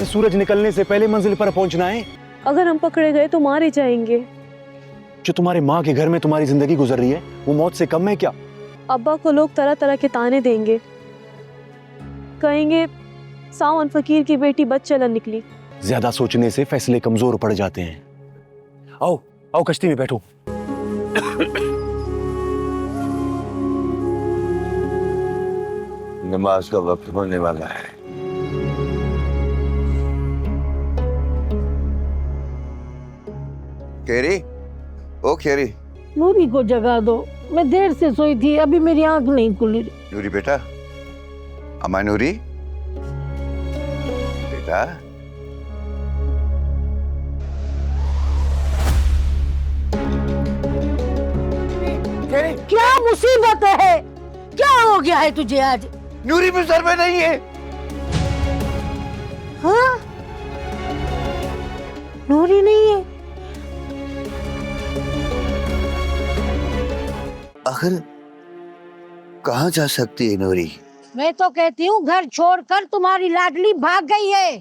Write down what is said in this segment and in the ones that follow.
कि सूरज निकलने से पहले मंजिल पर पहुंचना है। अगर हम पकड़े गए तो मारे जाएंगे। जो तुम्हारे माँ के घर में तुम्हारी जिंदगी गुजर रही है वो मौत से कम है क्या? अब्बा को लोग तरह तरह के ताने देंगे, कहेंगे सावन फकीर की बेटी बद चलन निकली। ज्यादा सोचने से फैसले कमजोर पड़ जाते हैं। आओ आओ कश्ती में बैठो। नमाज का वक्त होने वाला है। खेरी, ओ खेरी। नूरी को जगा दो, मैं देर से सोई थी, अभी मेरी आंख नहीं खुली। नूरी बेटा, अम्मा नूरी बेटा। क्या मुसीबत है? क्या हो गया है तुझे आज? नूरी भी सर में नहीं है। हाँ? नूरी नहीं है? आखिर कहाँ जा सकती है नूरी? मैं तो कहती हूँ घर छोड़कर तुम्हारी लाडली भाग गई है।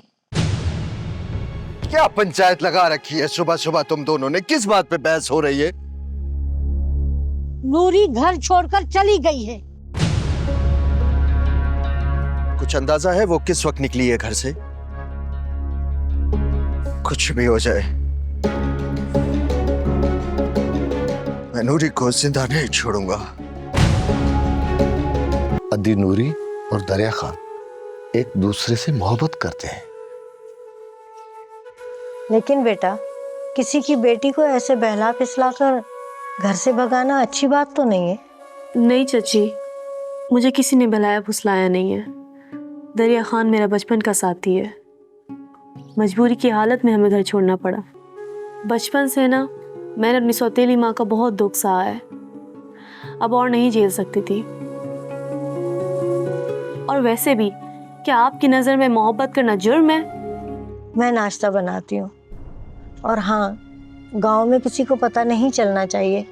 क्या पंचायत लगा रखी है सुबह सुबह तुम दोनों ने? किस बात पे बहस हो रही है? नूरी घर छोड़कर चली गई है। कुछ अंदाजा है वो किस वक्त निकली है घर से? कुछ भी हो जाए, मैं नूरी को जिंदा नहीं छोड़ूंगा। अद्दी नूरी और दरिया खान एक दूसरे से मोहब्बत करते हैं। लेकिन बेटा, किसी की बेटी को ऐसे बहला फिसला कर घर से भगाना अच्छी बात तो नहीं है। नहीं चाची, मुझे किसी ने बहलाया फुसलाया नहीं है। दरिया खान मेरा बचपन का साथी है। मजबूरी की हालत में हमें घर छोड़ना पड़ा। बचपन से ना मैंने अपनी सौतेली माँ का बहुत दुख सहा है, अब और नहीं झेल सकती थी। और वैसे भी क्या आपकी नज़र में मोहब्बत करना जुर्म है? मैं नाश्ता बनाती हूँ। और हाँ, गांव में किसी को पता नहीं चलना चाहिए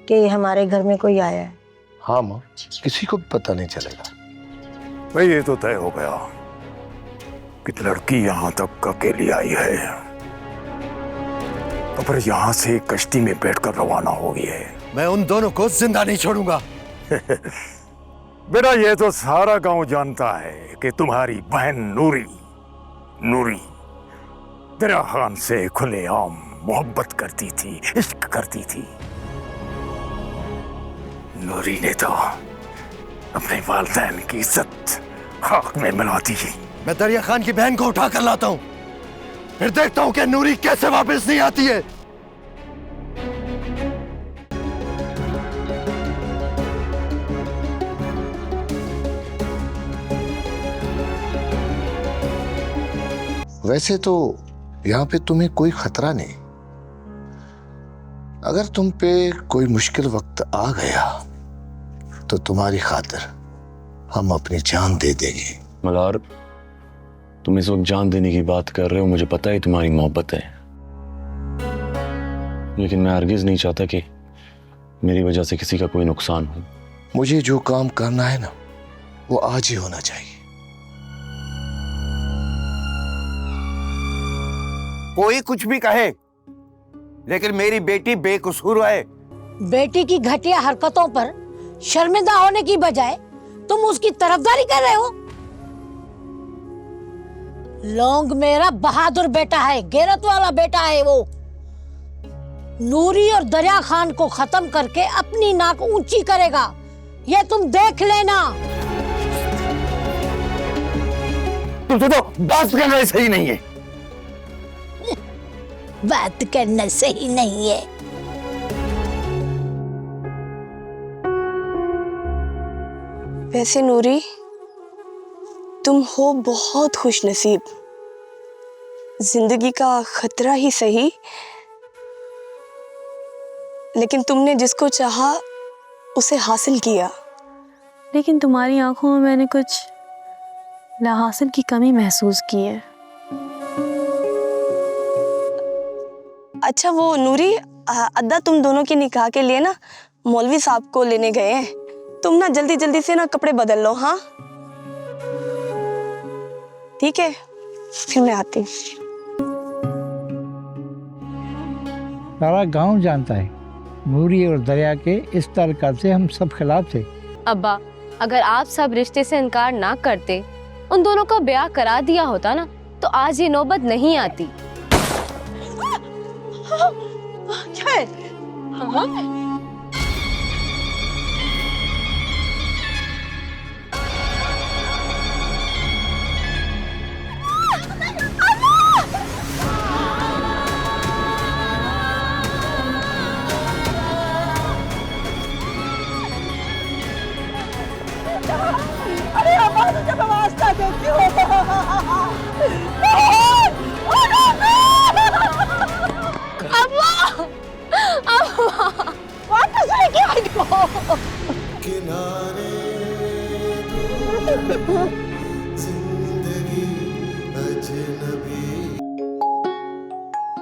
कि हमारे घर में कोई आया है। हाँ माँ, किसी को भी पता नहीं चलेगा। भाई ये तो तय हो गया कि लड़की यहाँ तक अकेली आई है, तो फिर यहाँ से कश्ती में बैठकर रवाना होगी है। मैं उन दोनों को जिंदा नहीं छोड़ूंगा। बेटा ये तो सारा गांव जानता है कि तुम्हारी बहन नूरी दरिया खान से खुलेआम मोहब्बत करती थी, इश्क करती थी। नूरी ने तो अपने वालिदैन की इज्जत खाक में मिला दी। मैं दरिया खान की बहन को उठा कर लाता हूँ, फिर देखता हूँ कि नूरी कैसे वापस नहीं आती है। वैसे तो यहाँ पे तुम्हें कोई खतरा नहीं। अगर तुम पे कोई मुश्किल वक्त आ गया तो तुम्हारी खातिर हम अपनी जान दे देंगे। मलार, तुम इस वक्त जान देने की बात कर रहे हो, मुझे पता है तुम्हारी मोहब्बत है, लेकिन मैं हरगिज नहीं चाहता कि मेरी वजह से किसी का कोई नुकसान हो। मुझे जो काम करना है ना, वो आज ही होना चाहिए। कोई कुछ भी कहे, लेकिन मेरी बेटी बेकसूर है। बेटी की घटिया हरकतों पर शर्मिंदा होने की बजाय तुम उसकी तरफदारी कर रहे हो। लौंग मेरा बहादुर बेटा है, गैरत वाला बेटा है वो। नूरी और दरिया खान को खत्म करके अपनी नाक ऊंची करेगा, ये तुम देख लेना। तुमसे तो बात करना सही नहीं है। बात करना सही नहीं है। वैसे नूरी, तुम हो बहुत खुशनसीब। जिंदगी का खतरा ही सही, लेकिन तुमने जिसको चाहा उसे हासिल किया। लेकिन तुम्हारी आंखों में मैंने कुछ लाहासिल की कमी महसूस की है। अच्छा वो नूरी, अद्दा तुम दोनों के निकाह के लिए ना मौलवी साहब को लेने गए हैं। तुम ना जल्दी जल्दी से ना कपड़े बदल लो। हाँ ठीक है, फिर मैं आती हूँ। सारा गांव जानता है नूरी और दरिया के इस ताल्लुकात से हम सब खिलाफ थे। अब्बा, अगर आप सब रिश्ते से इनकार ना करते, उन दोनों का ब्याह करा दिया होता ना, तो आज ये नौबत नहीं आती। क्या है? अरे अब्बा, तुझे मैं वास्ता देती हूँ। वापस लेके आ जाओ।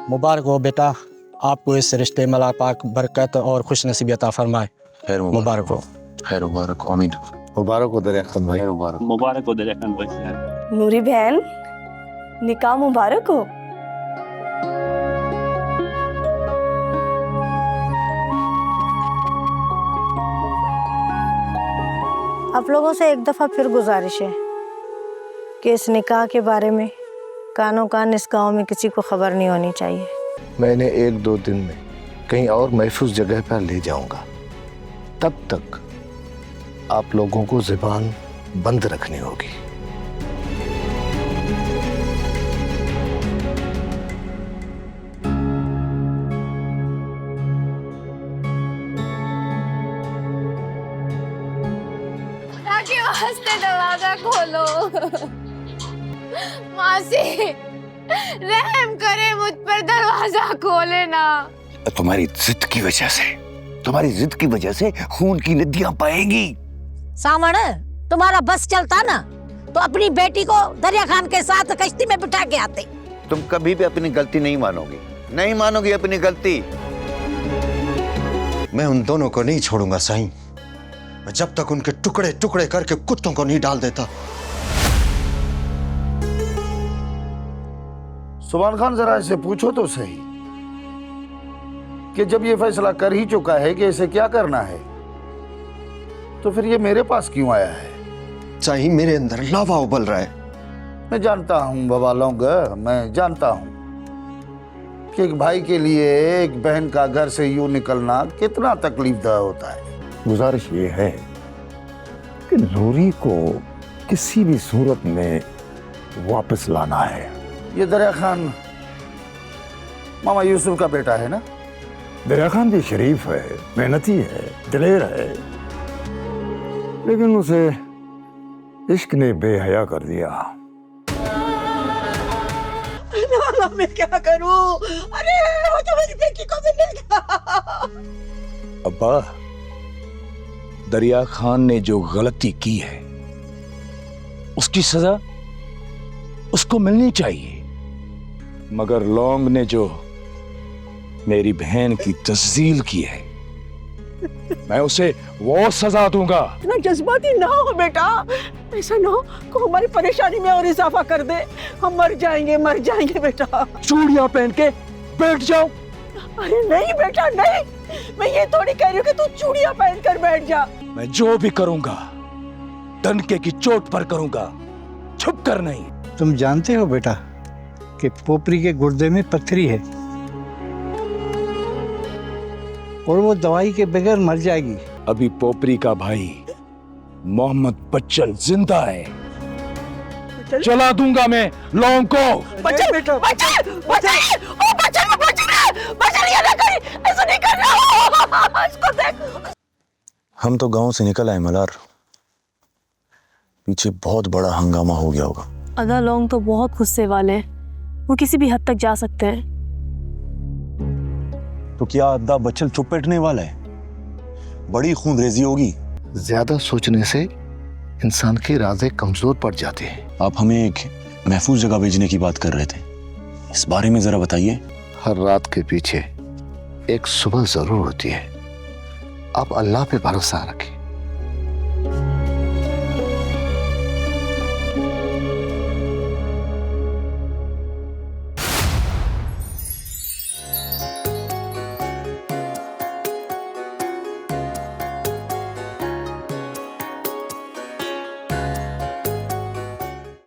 मुबारक हो बेटा, आपको इस रिश्ते में अल्लाह पाक बरकत और खुश नसीबी अता फरमाए। खैर मुबारक हो। खैर मुबारक हो आमीन। मुबारक हो दरिया खान भाई। मुबारक हो दरिया खान भाई। नूरी बहन, निकाह मुबारक हो। आप लोगों से एक दफ़ा फिर गुजारिश है कि इस निकाह के बारे में कानो कान इस गांव में किसी को खबर नहीं होनी चाहिए। मैंने 1-2 दिन में कहीं और महफूज जगह पर ले जाऊंगा, तब तक आप लोगों को जुबान बंद रखनी होगी। वास्ते दरवाजा खोलो। मासी, रहम करे मुझ पर, दरवाजा खोले ना। तुम्हारी जिद की वजह से खून की नदियां बहेंगी। सावण, तुम्हारा बस चलता ना तो अपनी बेटी को दरिया खान के साथ कश्ती में बिठा के आते। तुम कभी भी अपनी गलती नहीं मानोगी अपनी गलती। मैं उन दोनों को नहीं छोड़ूंगा साईं, जब तक उनके टुकड़े टुकड़े करके कुत्तों को नहीं डाल देता। सुभान खान, जरा इसे पूछो तो सही कि जब ये फैसला कर ही चुका है कि इसे क्या करना है, तो फिर ये मेरे पास क्यों आया है? साईं, मेरे अंदर लावा उबल रहा है। मैं जानता हूं बाबा लौंग, मैं जानता हूं कि एक भाई के लिए एक बहन का घर से यूं निकलना कितना तकलीफदा होता है। गुजारिश ये है कि नूरी को किसी भी सूरत में वापस लाना है। ये दरिया खान मामा यूसुफ का बेटा है ना? दरिया खान भी शरीफ है, मेहनती है, दिलेर है, लेकिन उसे इश्क ने बेहया कर दिया। मैं क्या करूं? अरे वो तो मेरी बेटी को मिलेगा। अब्बा, दरिया खान ने जो गलती की है उसकी सजा उसको मिलनी चाहिए, मगर लौंग ने जो मेरी बहन की तस्जील की है, मैं उसे वो सजा दूंगा। इतना जज्बाती ना हो बेटा, ऐसा ना हो कि हमारी परेशानी में और इजाफा कर दे। हम मर जाएंगे बेटा। चूड़ियां पहन के बैठ जाओ। अरे नहीं बेटा नहीं, मैं ये थोड़ी कह रही हूँ कि तू चूड़ियां पहन कर बैठ जा। मैं जो भी करूंगा डंके की चोट पर करूंगा, छुप कर नहीं। तुम जानते हो बेटा कि पोपरी के गुर्दे में पत्थरी है और वो दवाई के बगैर मर जाएगी। अभी पोपरी का भाई मोहम्मद बच्चल जिंदा है, चला दूंगा मैं लौंग को। बच्चल बेटा, बच्चल, ये ना करी, ऐसा नहीं करना। इसको देख। हम तो गांव से निकल आए मलार, पीछे बहुत बड़ा हंगामा हो गया होगा। अदा लौंग तो बहुत गुस्से वाले हैं, वो किसी भी हद तक जा सकते हैं। तो क्या अद्दा बच्चल चुप बैठने वाला है? बड़ी खूनरेजी होगी। ज्यादा सोचने से इंसान के इरादे कमजोर पड़ जाते हैं। आप हमें एक महफूज जगह भेजने की बात कर रहे थे, इस बारे में जरा बताइए। हर रात के पीछे एक सुबह जरूर होती है। आप अल्लाह पे भरोसा रखें।